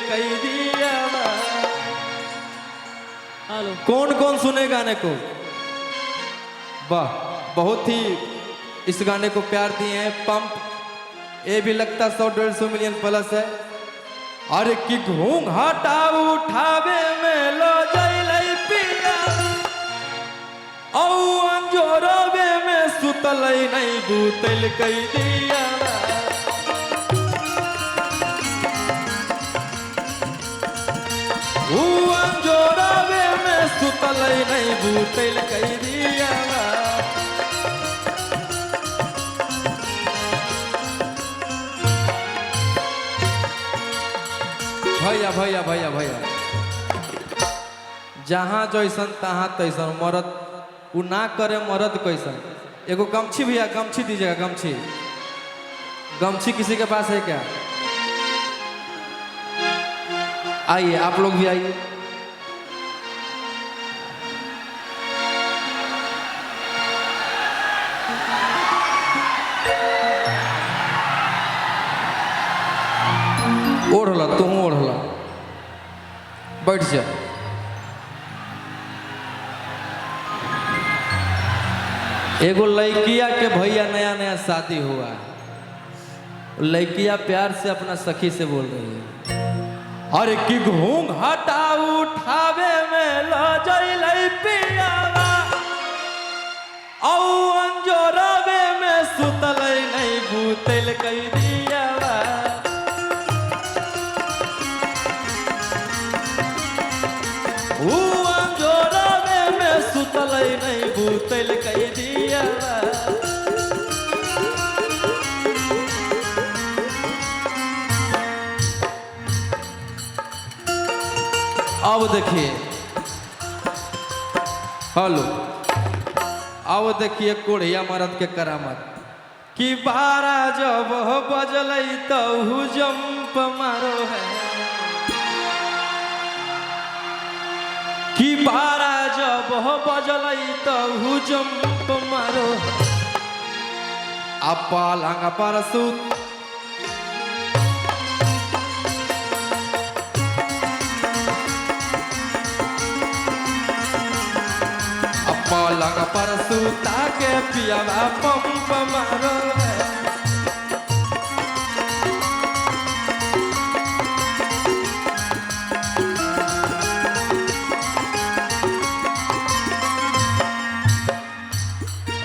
कई दिया। कौन कौन सुने गाने को? वाह, बहुत ही इस गाने को प्यार दिए हैं। पंप ये भी लगता 100-150 मिलियन प्लस है। अरे कि घूंघटा उठावे में लो जइलै पिया, औ अंजोरवे में सुतलै नहीं बूतल कई दिया। अंजोरवे में सुतलै नहीं बूतल कई दिया। भैया भैया भैया भैया, जहाँ जैसन तहाँ तैसन मरद उ ना करे मरद कैसन। एगो गमछी भैया, गमछी दीजिएगा। गमछी, गमछी किसी के पास है क्या? आइए, आप लोग भी आइए। ओढ़ला, तुम ओढ़ला, बैठ जा। एगो लड़किया के भैया नया नया शादी हुआ है, लड़किया प्यार से अपना सखी से बोल रही है, अरे कि घूंघटा उठावे में लो जइलै पियावा, औ अंजोरवे में सुतलै नहीं बूतल कई दियावा। अंजोरवे में सुतलै नहीं बूतल कई दिया। अब देखिए, हेलो, अब देखिए कोढ़िया मरद के करामत कि 12 जब बजलै तहु जंप मारो है, कि 12 जब बजलै तहु जंप मारो। आ पलंग पर सुत पलंग पर सुता के पियावा पंप मारो है।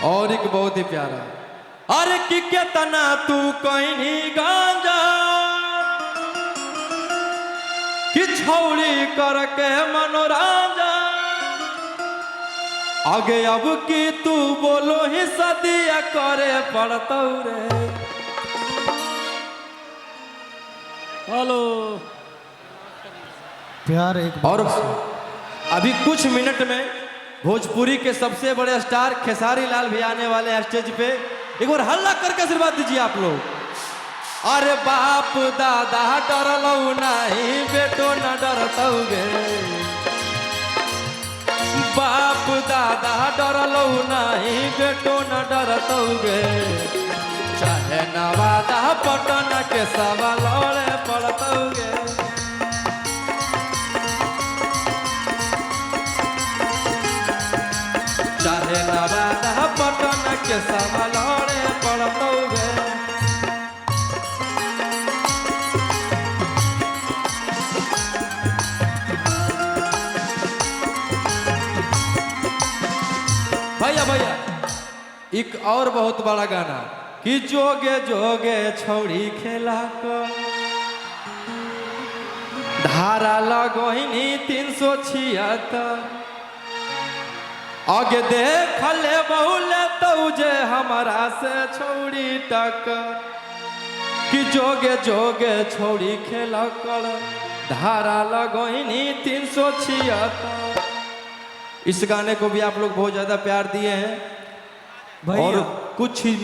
और एक बहुत ही प्यारा, अरे कि केतना तू कहीं गांजा कि छौड़ी करके मनोरंजन, आगे अब की तू बोलो ही सदिया करे पड़तौ रे। हेलो, प्यार एक। और अभी कुछ मिनट में भोजपुरी के सबसे बड़े स्टार खेसारी लाल भी आने वाले हैं स्टेज पे। एक बार हल्ला करके आशीर्वाद दीजिए आप लोग। अरे बाप दादा डरलौ नहीं, बेटो न डरतौ गे, बाप दादा डरलौ नहीं, बेटो न डरतौ गे, चाहे नवादा पटना के सवा लड़े पड़तौ गे। चाहे नवादा पटना के सवा लड़े पड़तौ गे। भैया भैया, एक और बहुत बड़ा गाना कि जोगे जोगे छौड़ी खेला को धारा लगोहिनी 376, आगे देख ले बहुले तो जे हमारा से छौड़ी टक, कि जोगे जोगे छौड़ी खेला कर धारा लगोहिनी 376। इस गाने को भी आप लोग बहुत ज्यादा प्यार दिए हैं और कुछ ही